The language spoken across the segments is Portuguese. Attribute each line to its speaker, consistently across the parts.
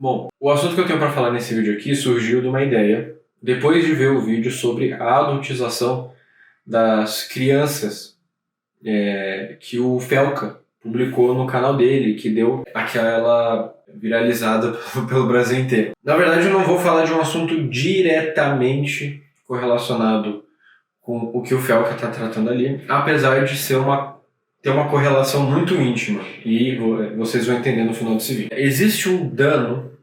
Speaker 1: Bom, o assunto que eu tenho para falar nesse vídeo aqui surgiu de uma ideia depois de ver o vídeo sobre a adultização das crianças que o Felca publicou no canal dele, que deu aquela viralizada pelo Brasil inteiro. Na verdade, eu não vou falar de um assunto diretamente correlacionado com o que o Felca está tratando ali, apesar de ter uma correlação muito íntima, e vocês vão entender no final desse vídeo. Existe um dano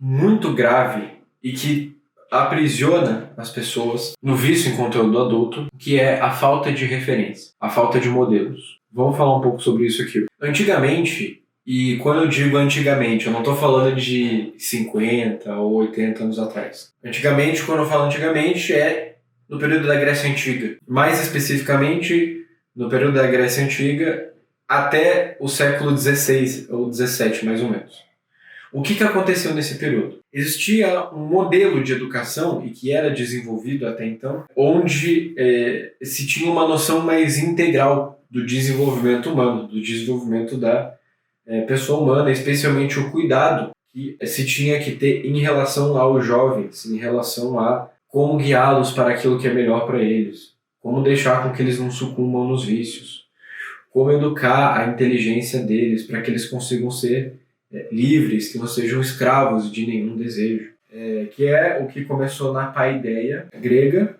Speaker 1: muito grave e que aprisiona as pessoas no vício em conteúdo adulto, que é a falta de referência, a falta de modelos. Vamos falar um pouco sobre isso aqui. Antigamente, e quando eu digo antigamente, eu não estou falando de 50 ou 80 anos atrás. Antigamente, quando eu falo antigamente, é no período da Grécia Antiga. Mais especificamente, no período da Grécia Antiga até o século XVI ou XVII, mais ou menos. O que aconteceu nesse período? Existia um modelo de educação, e que era desenvolvido até então, onde se tinha uma noção mais integral do desenvolvimento humano, do desenvolvimento da pessoa humana, especialmente o cuidado que se tinha que ter em relação aos jovens, em relação a como guiá-los para aquilo que é melhor para eles, como deixar com que eles não sucumbam nos vícios, como educar a inteligência deles para que eles consigam ser livres, que não sejam escravos de nenhum desejo. Que é o que começou na paideia grega,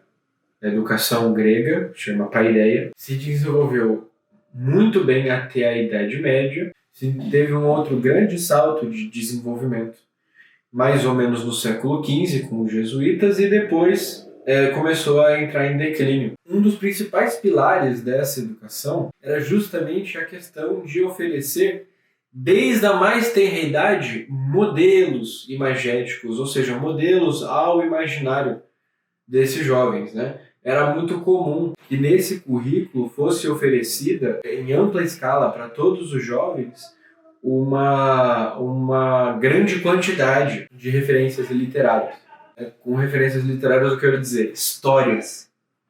Speaker 1: a educação grega, chama paideia, se desenvolveu muito bem até a Idade Média, teve um outro grande salto de desenvolvimento, mais ou menos no século XV, com os jesuítas, e depois começou a entrar em declínio. Um dos principais pilares dessa educação era justamente a questão de oferecer, desde a mais tenra idade, modelos imagéticos, ou seja, modelos ao imaginário desses jovens, né? Era muito comum que nesse currículo fosse oferecida, em ampla escala para todos os jovens, uma grande quantidade de referências literárias. Com referências literárias eu quero dizer histórias,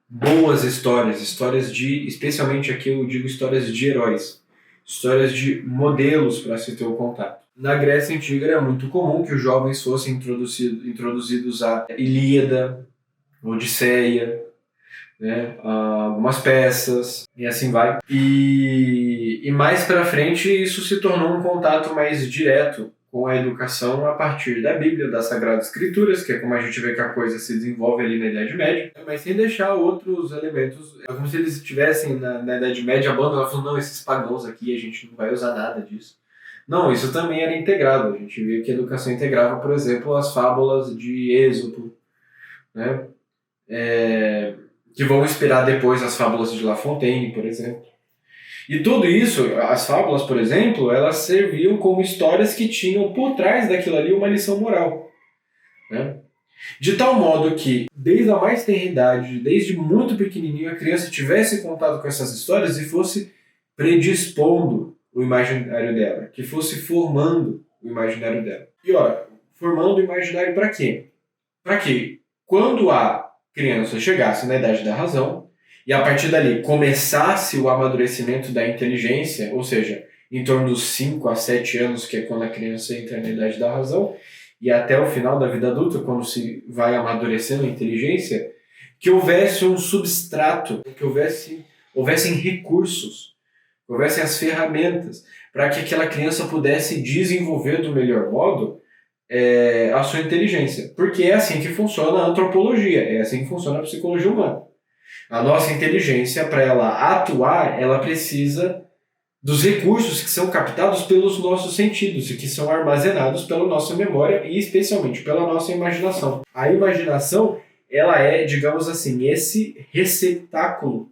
Speaker 1: boas histórias, especialmente aqui eu digo histórias de heróis, histórias de modelos para se ter o contato. Na Grécia Antiga era muito comum que os jovens fossem introduzidos à Ilíada, Odisseia, né, algumas peças, e assim vai. E mais para frente isso se tornou um contato mais direto com a educação a partir da Bíblia, das Sagradas Escrituras, que é como a gente vê que a coisa se desenvolve ali na Idade Média, mas sem deixar outros elementos. É como se eles estivessem na Idade Média abandonados, falando, não, esses pagãos aqui, a gente não vai usar nada disso. Não, isso também era integrado. A gente vê que a educação integrava, por exemplo, as fábulas de Êxodo, né? Que vão inspirar depois as fábulas de La Fontaine, por exemplo. E tudo isso, as fábulas, por exemplo, elas serviam como histórias que tinham por trás daquilo ali uma lição moral, né? De tal modo que, desde a mais tenra idade, desde muito pequenininho, a criança tivesse contato com essas histórias e fosse predispondo o imaginário dela, que fosse formando o imaginário dela. E olha, formando o imaginário para quê? Para que, quando a criança chegasse na idade da razão, e a partir dali começasse o amadurecimento da inteligência, ou seja, em torno dos 5 a 7 anos, que é quando a criança entra na idade da razão, e até o final da vida adulta, quando se vai amadurecendo a inteligência, que houvesse um substrato, que houvessem recursos, que houvessem as ferramentas para que aquela criança pudesse desenvolver do melhor modo a sua inteligência. Porque é assim que funciona a antropologia, é assim que funciona a psicologia humana. A nossa inteligência, para ela atuar, ela precisa dos recursos que são captados pelos nossos sentidos e que são armazenados pela nossa memória e especialmente pela nossa imaginação. A imaginação, ela é, digamos assim, esse receptáculo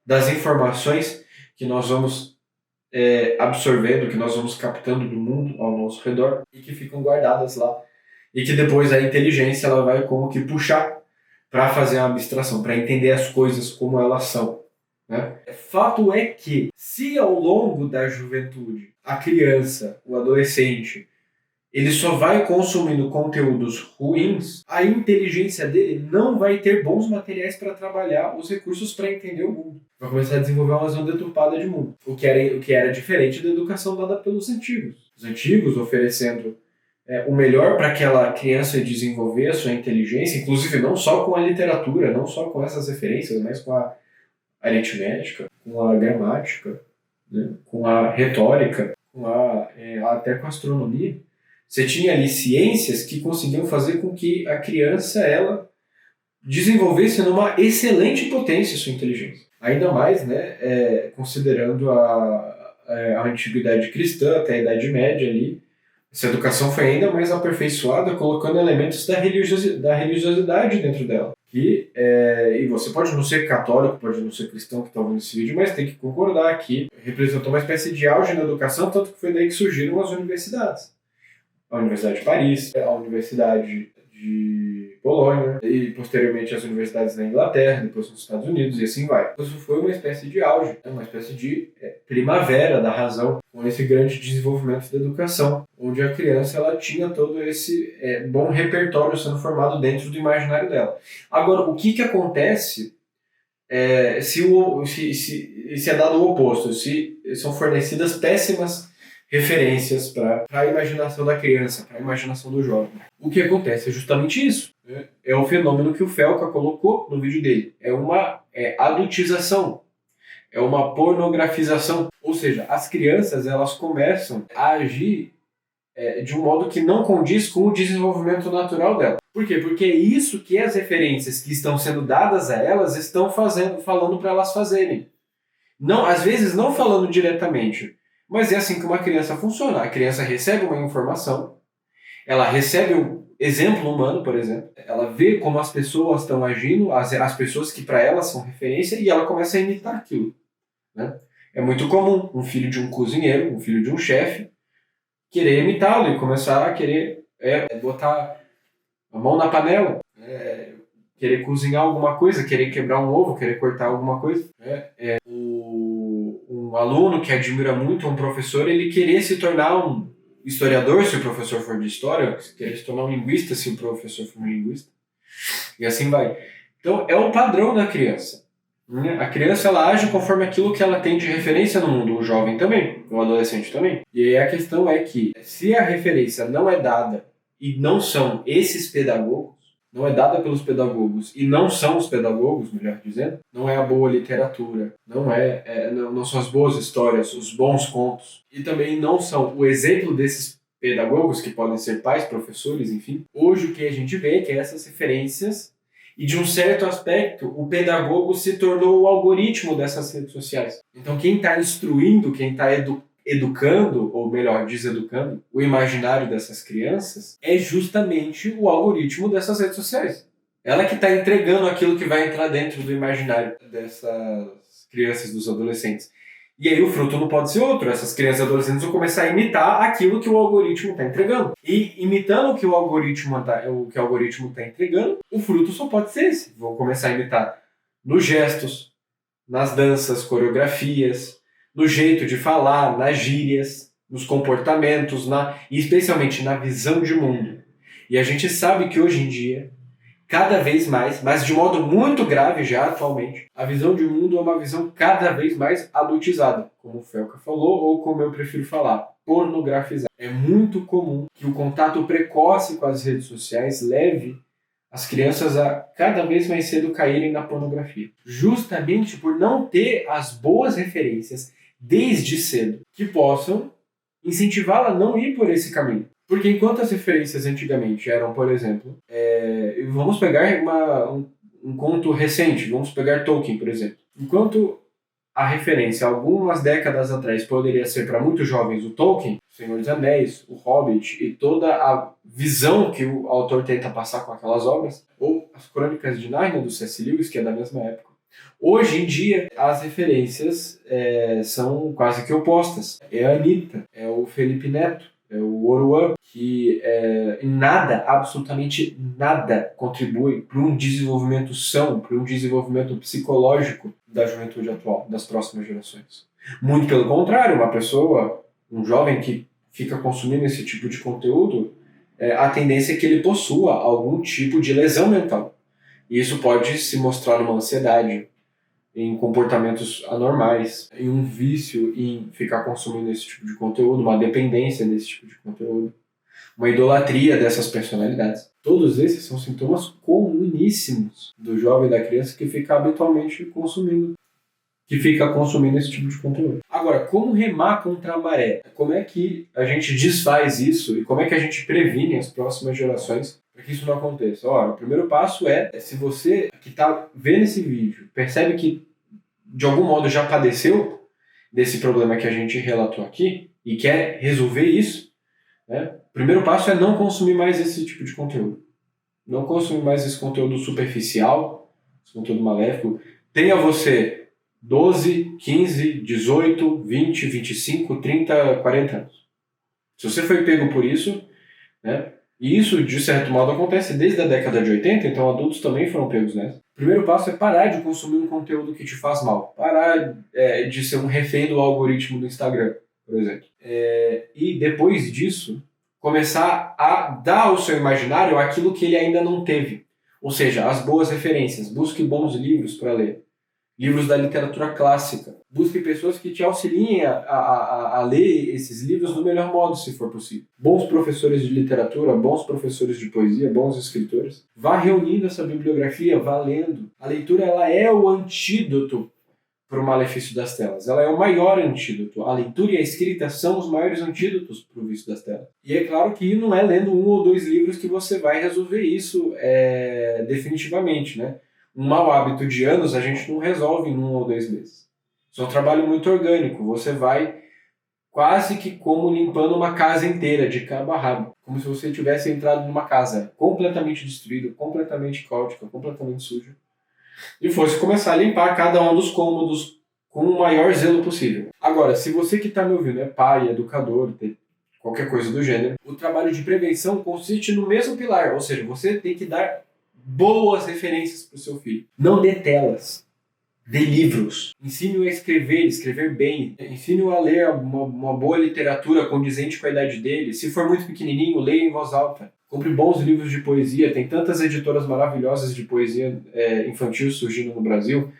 Speaker 1: das informações que nós vamos absorvendo, que nós vamos captando do mundo ao nosso redor e que ficam guardadas lá. E que depois a inteligência ela vai como que puxar para fazer a abstração, para entender as coisas como elas são, né? Fato é que, se ao longo da juventude, a criança, o adolescente, ele só vai consumindo conteúdos ruins, a inteligência dele não vai ter bons materiais para trabalhar os recursos para entender o mundo. Vai começar a desenvolver uma visão deturpada de mundo, o que era diferente da educação dada pelos antigos. Os antigos oferecendo o melhor para aquela criança desenvolver a sua inteligência, inclusive não só com a literatura, não só com essas referências, mas com a aritmética, com a gramática, né, com a retórica, até com a astronomia. Você tinha ali ciências que conseguiam fazer com que a criança ela desenvolvesse numa excelente potência sua inteligência. Ainda mais, né, considerando a antiguidade cristã, até a Idade Média ali, essa educação foi ainda mais aperfeiçoada, colocando elementos da religiosidade dentro dela. E você pode não ser católico, pode não ser cristão que está ouvindo esse vídeo, mas tem que concordar que representou uma espécie de auge na educação, tanto que foi daí que surgiram as universidades. A Universidade de Paris, a Universidade de Polônia e posteriormente as universidades da Inglaterra, depois nos Estados Unidos e assim vai. Isso foi uma espécie de auge, uma espécie de primavera da razão com esse grande desenvolvimento da educação, onde a criança ela tinha todo esse bom repertório sendo formado dentro do imaginário dela. Agora, o que acontece se é dado o oposto, se são fornecidas péssimas referências para a imaginação da criança, para a imaginação do jovem. O que acontece é justamente isso. Né? É o fenômeno que o Felca colocou no vídeo dele. É uma adultização, é uma pornografização. Ou seja, as crianças elas começam a agir de um modo que não condiz com o desenvolvimento natural dela. Por quê? Porque é isso que as referências que estão sendo dadas a elas estão falando para elas fazerem. Não, às vezes não falando diretamente, mas é assim que uma criança funciona. A criança recebe uma informação, ela recebe um exemplo humano, por exemplo, ela vê como as pessoas estão agindo, as pessoas que para ela são referência, e ela começa a imitar aquilo. Né? É muito comum um filho de um cozinheiro, um filho de um chefe, querer imitá-lo e começar a querer botar a mão na panela, querer cozinhar alguma coisa, querer quebrar um ovo, querer cortar alguma coisa. Um aluno que admira muito um professor, ele querer se tornar um historiador, se o professor for de história, querer se tornar um linguista, se o professor for um linguista, e assim vai. Então, é o padrão da criança. Né? A criança, ela age conforme aquilo que ela tem de referência no mundo, o jovem também, o adolescente também. E aí a questão é que, se a referência não é dada, e não são esses pedagogos, não é dada pelos pedagogos e não são os pedagogos, melhor dizendo, não é a boa literatura, não são as boas histórias, os bons contos, e também não são o exemplo desses pedagogos, que podem ser pais, professores, enfim. Hoje o que a gente vê é que essas referências, e de um certo aspecto, o pedagogo se tornou o algoritmo dessas redes sociais. Então quem está instruindo, quem está educando, ou melhor, deseducando, o imaginário dessas crianças é justamente o algoritmo dessas redes sociais. Ela que está entregando aquilo que vai entrar dentro do imaginário dessas crianças, dos adolescentes. E aí o fruto não pode ser outro. Essas crianças e adolescentes vão começar a imitar aquilo que o algoritmo está entregando. E imitando o que o algoritmo está entregando, o fruto só pode ser esse. Vão começar a imitar nos gestos, nas danças, coreografias, no jeito de falar, nas gírias, nos comportamentos, e especialmente na visão de mundo. E a gente sabe que hoje em dia, cada vez mais, mas de modo muito grave já atualmente, a visão de mundo é uma visão cada vez mais adultizada, como o Felca falou, ou como eu prefiro falar, pornografizada. É muito comum que o contato precoce com as redes sociais leve as crianças a cada vez mais cedo caírem na pornografia. Justamente por não ter as boas referências desde cedo, que possam incentivá-la a não ir por esse caminho. Porque enquanto as referências antigamente eram, por exemplo, vamos pegar um conto recente, vamos pegar Tolkien, por exemplo. Enquanto a referência, algumas décadas atrás, poderia ser para muitos jovens o Tolkien, o Senhor dos Anéis, o Hobbit e toda a visão que o autor tenta passar com aquelas obras, ou as Crônicas de Nárnia, do C.S. Lewis, que é da mesma época. Hoje em dia, as referências são quase que opostas. É a Anitta, é o Felipe Neto, é o Oruan, que em nada, absolutamente nada, contribui para um desenvolvimento são, para um desenvolvimento psicológico da juventude atual, das próximas gerações. Muito pelo contrário, um jovem que fica consumindo esse tipo de conteúdo, a tendência é que ele possua algum tipo de lesão mental. E isso pode se mostrar numa ansiedade, em comportamentos anormais, em um vício em ficar consumindo esse tipo de conteúdo, uma dependência desse tipo de conteúdo. uma idolatria dessas personalidades. Todos esses são sintomas comuníssimos do jovem e da criança que fica habitualmente consumindo esse tipo de conteúdo. Agora, como remar contra a maré? Como é que a gente desfaz isso e como é que a gente previne as próximas gerações para que isso não aconteça? Ora, o primeiro passo se você que está vendo esse vídeo percebe que de algum modo já padeceu desse problema que a gente relatou aqui e quer resolver isso, né? O primeiro passo é não consumir mais esse tipo de conteúdo. Não consumir mais esse conteúdo superficial, esse conteúdo maléfico. Tenha você 12, 15, 18, 20, 25, 30, 40 anos. Se você foi pego por isso, né? E isso, de certo modo, acontece desde a década de 80, então adultos também foram pegos nessa. O primeiro passo é parar de consumir um conteúdo que te faz mal. Parar de ser um refém do algoritmo do Instagram, por exemplo. E depois disso, começar a dar ao seu imaginário aquilo que ele ainda não teve. Ou seja, as boas referências. Busque bons livros para ler. Livros da literatura clássica. Busque pessoas que te auxiliem a ler esses livros do melhor modo, se for possível. Bons professores de literatura, bons professores de poesia, bons escritores. Vá reunindo essa bibliografia, vá lendo. A leitura ela é o antídoto para o malefício das telas. Ela é o maior antídoto. A leitura e a escrita são os maiores antídotos para o vício das telas. E é claro que não é lendo 1 ou 2 livros que você vai resolver isso definitivamente, né? Um mau hábito de anos a gente não resolve em 1 ou 2 meses. Isso é um trabalho muito orgânico. Você vai quase que como limpando uma casa inteira, de cabo a rabo. Como se você tivesse entrado numa casa completamente destruída, completamente caótica, completamente suja. E fosse começar a limpar cada um dos cômodos com o maior zelo possível. Agora, se você que está me ouvindo é pai, educador, qualquer coisa do gênero, o trabalho de prevenção consiste no mesmo pilar. Ou seja, você tem que dar boas referências para o seu filho. Não dê telas, dê livros. Ensine-o a escrever bem. Ensine-o a ler uma boa literatura condizente com a idade dele. Se for muito pequenininho, leia em voz alta. Compre bons livros de poesia. Tem tantas editoras maravilhosas de poesia infantil surgindo no Brasil.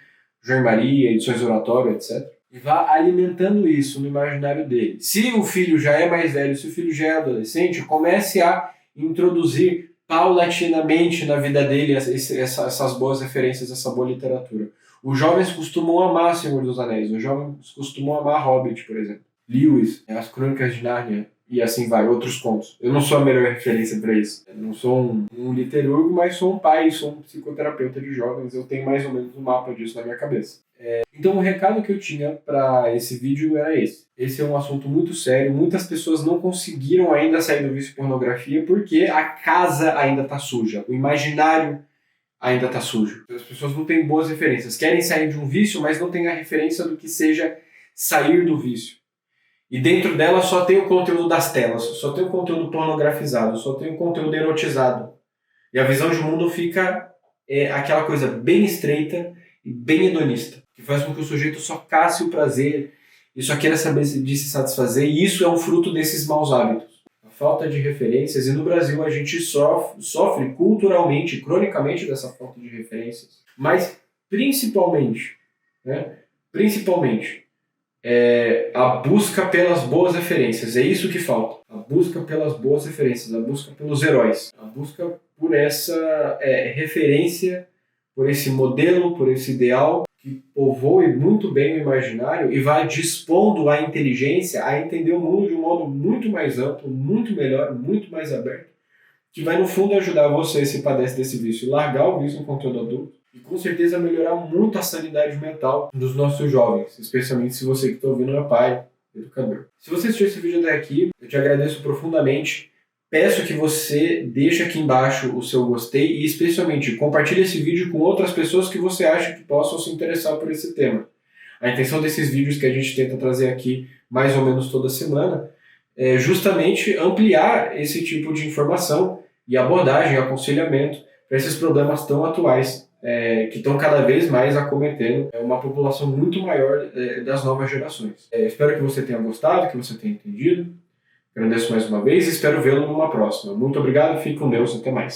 Speaker 1: João Maria, Edições Oratório, etc. E vá alimentando isso no imaginário dele. Se o filho já é mais velho, se o filho já é adolescente, comece a introduzir paulatinamente na vida dele essas boas referências, essa boa literatura. Os jovens costumam amar Senhor dos Anéis, os jovens costumam amar Hobbit, por exemplo. Lewis, As Crônicas de Nárnia, e assim vai, outros contos. Eu não sou a melhor referência para isso. Eu não sou um literiurgo, mas sou um pai, sou um psicoterapeuta de jovens, eu tenho mais ou menos um mapa disso na minha cabeça. Então o recado que eu tinha para esse vídeo era esse. Esse é um assunto muito sério, muitas pessoas não conseguiram ainda sair do vício pornografia porque a casa ainda está suja, o imaginário ainda está sujo. As pessoas não têm boas referências, querem sair de um vício, mas não têm a referência do que seja sair do vício. E dentro dela só tem o conteúdo das telas, só tem o conteúdo pornografizado, só tem o conteúdo erotizado. E a visão de mundo fica aquela coisa bem estreita e bem hedonista, que faz com que o sujeito só casse o prazer e só queira saber de se satisfazer, e isso é um fruto desses maus hábitos. A falta de referências, e no Brasil a gente sofre culturalmente, cronicamente dessa falta de referências, mas principalmente a busca pelas boas referências, é isso que falta. A busca pelas boas referências, a busca pelos heróis, a busca por essa referência, por esse modelo, por esse ideal que povoe muito bem o imaginário e vai dispondo a inteligência a entender o mundo de um modo muito mais amplo, muito melhor, muito mais aberto, que vai no fundo ajudar você, se padece desse vício, largar o vício no conteúdo adulto e com certeza melhorar muito a sanidade mental dos nossos jovens, especialmente se você que está ouvindo é pai, educador. Se você assistiu esse vídeo até aqui, eu te agradeço profundamente. Peço que você deixe aqui embaixo o seu gostei e especialmente compartilhe esse vídeo com outras pessoas que você acha que possam se interessar por esse tema. A intenção desses vídeos que a gente tenta trazer aqui mais ou menos toda semana é justamente ampliar esse tipo de informação e abordagem, aconselhamento para esses problemas tão atuais que estão cada vez mais acometendo uma população muito maior das novas gerações. Espero que você tenha gostado, que você tenha entendido. Agradeço mais uma vez e espero vê-lo numa próxima. Muito obrigado, fique com Deus, até mais.